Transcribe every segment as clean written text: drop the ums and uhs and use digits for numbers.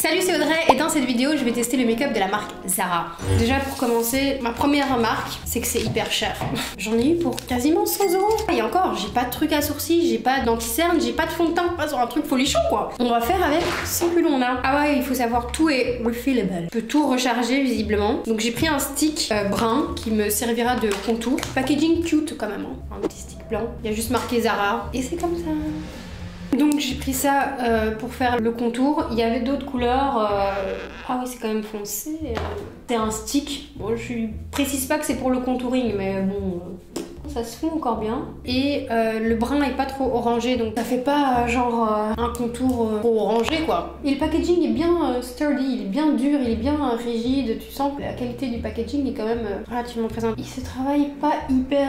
Salut, c'est Audrey et dans cette vidéo je vais tester le make-up de la marque Zara. Déjà pour commencer, ma première remarque c'est que c'est hyper cher. J'en ai eu pour quasiment 100 €. Et encore, j'ai pas de truc à sourcils, j'ai pas d'anti-cerne, j'ai pas de fond de teint, pas sur un truc folichon quoi. On va faire avec ce que l'on a. Ah ouais, il faut savoir, tout est refillable. On peut tout recharger visiblement. Donc j'ai pris un stick brun qui me servira de contour. Packaging cute quand même, hein. Un petit stick blanc. Il y a juste marqué Zara et c'est comme ça. Donc j'ai pris ça pour faire le contour. Il y avait d'autres couleurs. Ah oui, c'est quand même foncé. C'est un stick. Bon, je précise pas que c'est pour le contouring, mais bon, ça se fond encore bien. Et le brun est pas trop orangé, donc ça fait pas genre un contour trop orangé quoi. Et le packaging est bien sturdy, il est bien dur, il est bien rigide. Tu sens que la qualité du packaging est quand même relativement présente. Il se travaille pas hyper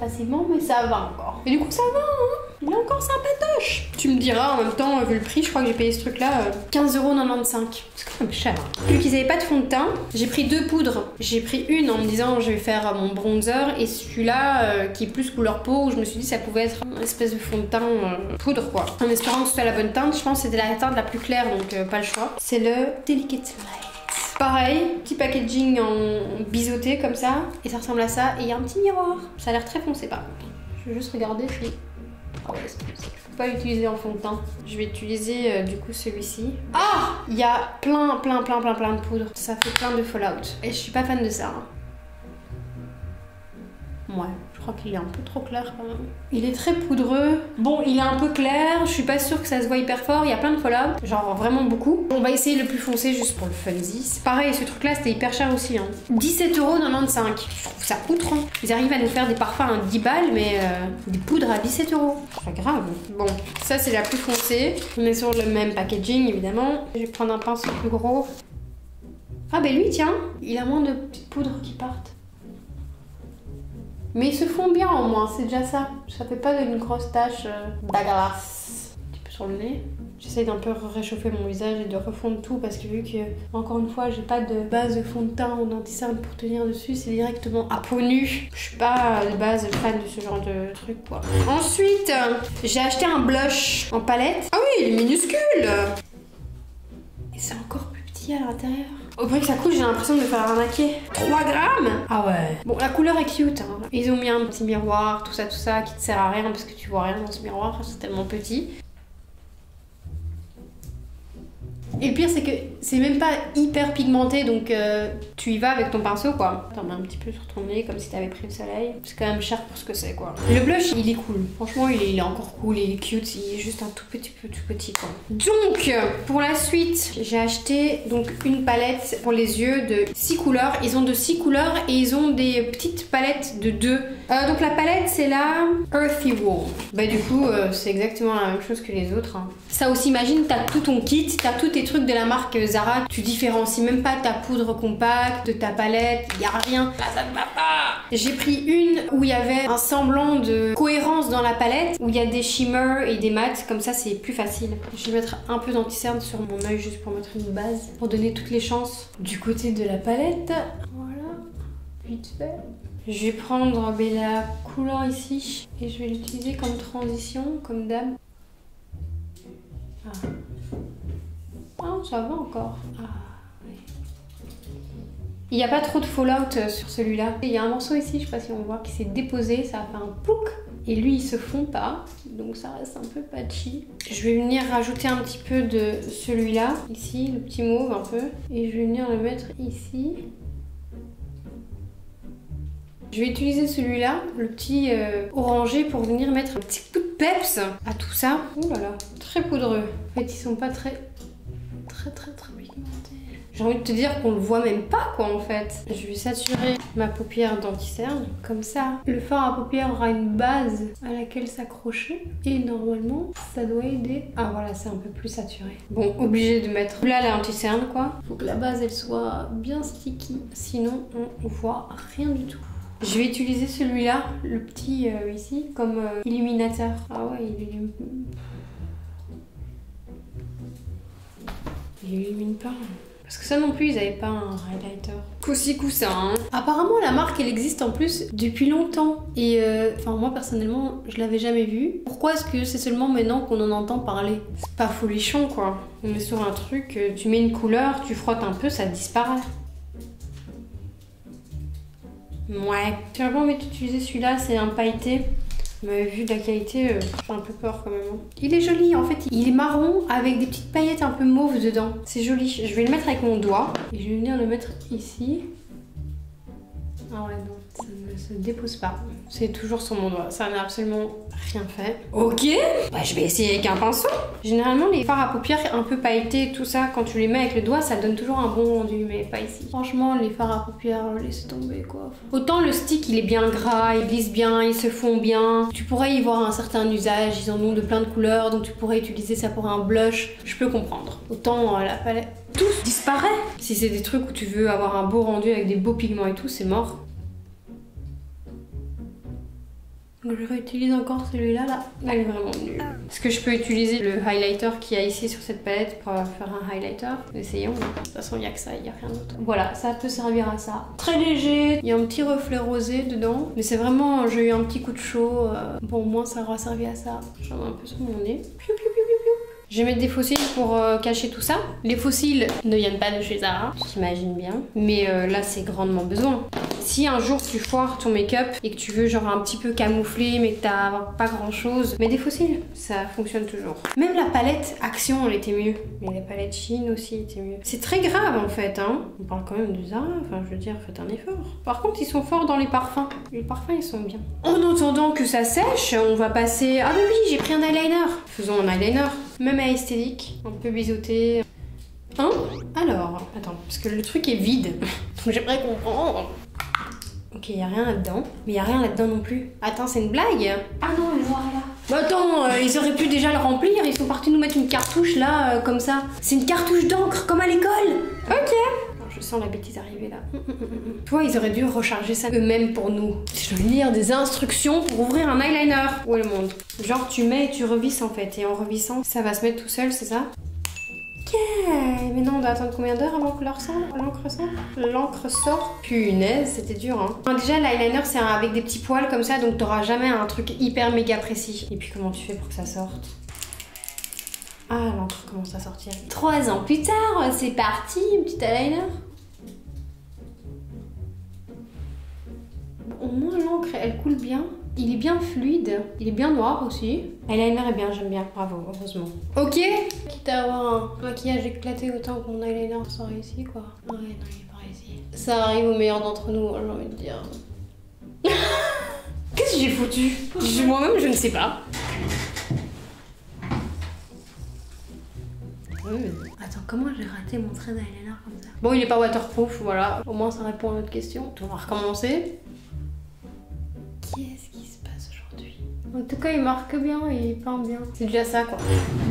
facilement, mais ça va encore. Et du coup ça va, hein. Il est encore sympatoche. Tu me diras en même temps, vu le prix, je crois que j'ai payé ce truc là 15,95 €. C'est quand même cher. Vu qu'ils avaient pas de fond de teint, j'ai pris deux poudres. J'ai pris une en me disant je vais faire mon bronzer et celui-là qui est plus couleur peau, où je me suis dit ça pouvait être une espèce de fond de teint poudre quoi. En espérant que ce soit la bonne teinte, je pense que c'était la teinte la plus claire donc pas le choix. C'est le Delicate Light. Pareil, petit packaging en biseauté comme ça et ça ressemble à ça et il y a un petit miroir. Ça a l'air très foncé par contre. Je vais juste regarder si... Ah ouais, c'est foncé. Je peux pas l'utiliser en fond de teint. Je vais utiliser du coup celui-ci. Ah, il y a plein de poudre. Ça fait plein de fallout. Et je suis pas fan de ça. Hein. Ouais, je crois qu'il est un peu trop clair quand même. Il est très poudreux. Bon, il est un peu clair. Je suis pas sûre que ça se voit hyper fort. Il y a plein de fallout. Genre vraiment beaucoup. On va essayer le plus foncé juste pour le funsies. Pareil, ce truc là c'était hyper cher aussi. Hein. 17,95 €. Je trouve ça outrant. Ils arrivent à nous faire des parfums à 10 balles, mais des poudres à 17 €. C'est pas grave. Bon, ça c'est la plus foncée. On est sur le même packaging évidemment. Je vais prendre un pinceau plus gros. Ah ben lui tiens, il a moins de petites poudres qui partent. Mais ils se font bien au moins, c'est déjà ça. Ça fait pas une grosse tache dégueulasse. Un petit peu sur le nez. J'essaye d'un peu réchauffer mon visage et de refondre tout parce que vu que, encore une fois, j'ai pas de base de fond de teint ou d'anti-cerne pour tenir dessus, c'est directement à peau nue. Je suis pas de base fan de ce genre de truc quoi. Ensuite, j'ai acheté un blush en palette. Ah oui, il est minuscule. Et c'est encore plus petit à l'intérieur. Au prix que ça coûte, j'ai l'impression de me faire arnaquer. 3 grammes. Ah ouais. Bon, la couleur est cute. Hein. Ils ont mis un petit miroir, tout ça, qui te sert à rien parce que tu vois rien dans ce miroir, c'est tellement petit. Et le pire, c'est que c'est même pas hyper pigmenté, donc tu y vas avec ton pinceau quoi. T'en mets un petit peu sur ton nez comme si t'avais pris le soleil. C'est quand même cher pour ce que c'est quoi. Le blush, il est cool. Franchement, il est encore cool, il est cute, il est juste un tout petit quoi. Donc, pour la suite, j'ai acheté donc une palette pour les yeux de 6 couleurs. Ils ont de 6 couleurs et ils ont des petites palettes de 2. Donc la palette, c'est la Earthy Warm. Bah du coup, c'est exactement la même chose que les autres. Hein. Ça aussi, imagine, t'as tout ton kit, t'as tous tes trucs de la marque Zara, tu différencies même pas ta poudre compacte de ta palette, y a rien. Là, ça ne va pas. J'ai pris une où il y avait un semblant de cohérence dans la palette, où il y a des shimmers et des mats, comme ça c'est plus facile. Je vais mettre un peu d'anti-cerne sur mon œil juste pour mettre une base, pour donner toutes les chances du côté de la palette. Voilà, vite fait. Je vais prendre la couleur ici et je vais l'utiliser comme transition, comme d'hab. Ah. Ah, ça va encore. Ah, oui. Il n'y a pas trop de fallout sur celui-là. Il y a un morceau ici, je sais pas si on voit, qui s'est déposé, ça a fait un plouc. Et lui, il se fond pas, donc ça reste un peu patchy. Je vais venir rajouter un petit peu de celui-là, ici, le petit mauve un peu. Et je vais venir le mettre ici. Je vais utiliser celui-là, le petit orangé, pour venir mettre un petit coup de peps à tout ça. Ouh là là, très poudreux. En fait, ils sont pas très pigmentés. J'ai envie de te dire qu'on le voit même pas quoi en fait. Je vais saturer ma paupière d'anti-cerne. Comme ça, le fard à paupières aura une base à laquelle s'accrocher. Et normalement, ça doit aider. Ah voilà, c'est un peu plus saturé. Bon, obligé de mettre là l'anti-cerne quoi. Faut que la base elle soit bien sticky. Sinon, on voit rien du tout. Je vais utiliser celui-là, le petit ici, comme illuminateur. Ah ouais, il illumine pas. Parce que ça non plus, ils avaient pas un highlighter. Coussi coussin. Hein. Apparemment, la marque, elle existe en plus depuis longtemps. Et enfin, moi personnellement, je l'avais jamais vue. Pourquoi est-ce que c'est seulement maintenant qu'on en entend parler? C'est pas folichon, quoi. On est sur un truc, tu mets une couleur, tu frottes un peu, ça disparaît. Ouais. J'ai pas envie d'utiliser celui-là, c'est un pailleté. Mais vu de la qualité, j'ai un peu peur quand même. Il est joli, en fait, il est marron avec des petites paillettes un peu mauves dedans. C'est joli. Je vais le mettre avec mon doigt et je vais venir le mettre ici. Ah ouais, non, ça ne se dépose pas. C'est toujours sur mon doigt, ça n'a absolument rien fait. Ok, bah je vais essayer avec un pinceau. Généralement, les fards à paupières un peu pailletés, tout ça, quand tu les mets avec le doigt, ça donne toujours un bon rendu, mais pas ici. Franchement, les fards à paupières, laissez tomber quoi. Autant le stick, il est bien gras, il glisse bien, ils se fond bien. Tu pourrais y voir un certain usage, ils en ont de plein de couleurs, donc tu pourrais utiliser ça pour un blush, je peux comprendre. Autant la palette, tout disparaît. Si c'est des trucs où tu veux avoir un beau rendu avec des beaux pigments et tout, c'est mort. Donc je réutilise encore celui-là, là. Elle est vraiment nulle. Est-ce que je peux utiliser le highlighter qu'il y a ici sur cette palette pour faire un highlighter? Essayons. De toute façon, il n'y a que ça, il n'y a rien d'autre. Voilà, ça peut servir à ça. Très léger. Il y a un petit reflet rosé dedans. Mais c'est vraiment, j'ai eu un petit coup de chaud. Bon, au moins, ça aura servi à ça. J'en ai un peu sur mon nez. Piou, piou, piou, piou, piou. Je vais mettre des fossiles pour cacher tout ça. Les fossiles ne viennent pas de chez Zara, j'imagine bien. Mais là, c'est grandement besoin. Si un jour tu foires ton make-up et que tu veux genre un petit peu camoufler mais que t'as pas grand chose, mets des fossiles, ça fonctionne toujours. Même la palette Action elle était mieux, mais la palette Chine aussi était mieux. C'est très grave en fait, hein. On parle quand même de Zara, enfin je veux dire faites un effort. Par contre ils sont forts dans les parfums, les parfums ils sont bien. En attendant que ça sèche, on va passer... Ah mais oui j'ai pris un eyeliner. Faisons un eyeliner, même à esthétique, un peu biseauté. Hein? Alors, attends, parce que le truc est vide, donc j'aimerais comprendre. Ok, il n'y a rien là-dedans. Mais il n'y a rien là-dedans non plus. Attends, c'est une blague? Ah non, mais voilà. Bah attends, ils auraient pu déjà le remplir. Ils sont partis nous mettre une cartouche là, comme ça. C'est une cartouche d'encre, comme à l'école. Ok. Alors, je sens la bêtise arriver là. Tu vois, ils auraient dû recharger ça eux-mêmes pour nous. Je vais lire des instructions pour ouvrir un eyeliner. Où est le monde? Genre, tu mets et tu revisses en fait. Et en revissant, ça va se mettre tout seul, c'est ça? Ok, mais non, on doit attendre combien d'heures avant que l'encre sorte? L'encre sort. Punaise, c'était dur, hein. Déjà, l'eyeliner, c'est avec des petits poils comme ça, donc t'auras jamais un truc hyper méga précis. Et puis, comment tu fais pour que ça sorte? Ah, l'encre commence à sortir. 3 ans plus tard, c'est parti, une petite eyeliner. Au moins, l'encre, elle coule bien. Il est bien fluide, il est bien noir aussi. Eyeliner est bien, j'aime bien, bravo, heureusement. Ok. Quitte à avoir un maquillage éclaté autant que mon eyeliner sort ici, quoi. Ouais, non, il est pas ici. Ça arrive au meilleur d'entre nous, j'ai envie de dire. Qu'est-ce que j'ai foutu? Moi-même, je ne sais pas. Attends, comment j'ai raté mon trait d'eyeliner comme ça? Bon, il est pas waterproof, voilà. Au moins, ça répond à notre question. On va recommencer. Qu'est-ce qui se passe aujourd'hui? En tout cas, il marque bien et il peint bien. C'est déjà ça, quoi.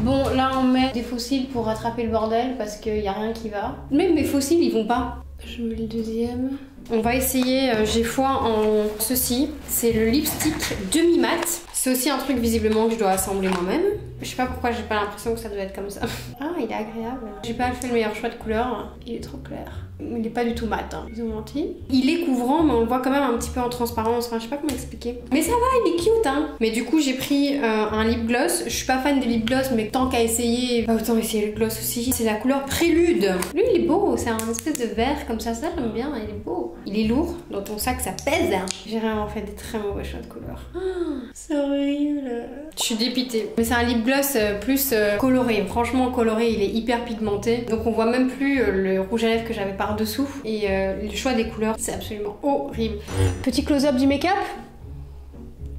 Bon, là, on met des fossiles pour rattraper le bordel parce qu'il n'y a rien qui va. Même mes fossiles, ils vont pas. Je mets le deuxième. On va essayer, j'ai foi en ceci. C'est le lipstick demi-mat. C'est aussi un truc visiblement que je dois assembler moi-même. Je sais pas pourquoi j'ai pas l'impression que ça doit être comme ça. Ah, il est agréable. J'ai pas fait le meilleur choix de couleur. Il est trop clair. Il est pas du tout mat, hein. Ils ont menti. Il est couvrant, mais on le voit quand même un petit peu en transparence. Enfin, je sais pas comment expliquer. Mais ça va, il est cute, hein. Mais du coup, j'ai pris un lip gloss. Je suis pas fan des lip gloss, mais tant qu'à essayer, bah, autant essayer le gloss aussi. C'est la couleur Prélude. Lui, il est beau. C'est un espèce de vert comme ça j'aime bien. Il est beau. Il est lourd. Dans ton sac, ça pèse. J'ai vraiment fait des très mauvais choix de couleur. C'est horrible. Je suis dépitée. Mais c'est un lip gloss plus coloré. Franchement, coloré, il est hyper pigmenté. Donc, on voit même plus le rouge à lèvres que j'avais par-dessous. Et le choix des couleurs, c'est absolument horrible. Petit close-up du make-up.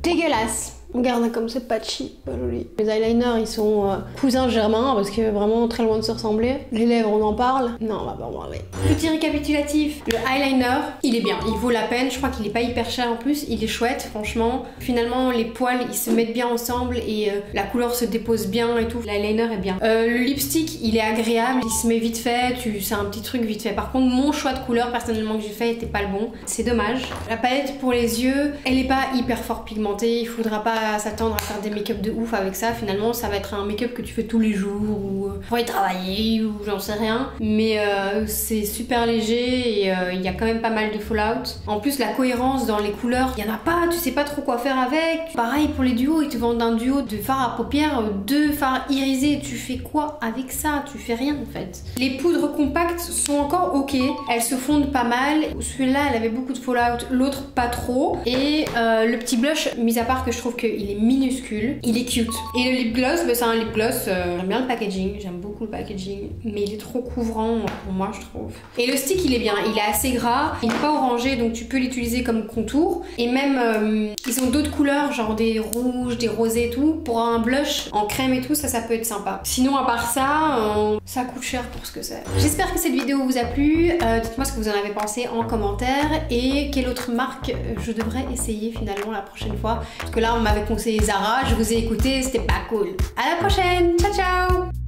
Dégueulasse. Regarde comme c'est patchy, pas joli. Les eyeliners, ils sont cousins germains parce que vraiment très loin de se ressembler. Les lèvres, on en parle? Non, on va pas en parler. Petit récapitulatif. Le eyeliner, il est bien, il vaut la peine. Je crois qu'il est pas hyper cher en plus. Il est chouette, franchement. Finalement, les poils, ils se mettent bien ensemble et la couleur se dépose bien et tout. L'eyeliner est bien. Le lipstick, il est agréable. Il se met vite fait. C'est un petit truc vite fait. Par contre, mon choix de couleur, personnellement, que j'ai fait, était pas le bon. C'est dommage. La palette pour les yeux, elle est pas hyper fort pigmentée. Il faudra pas pas s'attendre à faire des make-up de ouf avec ça. Finalement, ça va être un make-up que tu fais tous les jours ou pour y travailler ou j'en sais rien. Mais c'est super léger et il y a quand même pas mal de fallout. En plus, la cohérence dans les couleurs, il y en a pas, tu sais pas trop quoi faire avec. Pareil pour les duos, ils te vendent un duo de fard à paupières, 2 fards irisés. Tu fais quoi avec ça? Tu fais rien en fait. Les poudres compactes sont encore ok, elles se fondent pas mal. Celui-là, elle avait beaucoup de fallout, l'autre pas trop. Et le petit blush, mis à part que je trouve qu'il est minuscule, il est cute. Et le lip gloss, bah, c'est un lip gloss, j'aime bien le packaging, j'aime beaucoup le packaging, mais il est trop couvrant pour moi je trouve. Et le stick il est bien, il est assez gras, il n'est pas orangé donc tu peux l'utiliser comme contour. Et même ils ont d'autres couleurs, genre des rouges, des rosés et tout. Pour un blush en crème et tout, ça peut être sympa. Sinon à part ça, ça coûte cher pour ce que c'est. J'espère que cette vidéo vous a plu, dites-moi ce que vous en avez pensé en commentaire et quelle autre marque je devrais essayer finalement la prochaine fois. Parce que là on m'avait conseillé Zara, je vous ai écouté, c'était pas cool. À la prochaine, ciao ciao.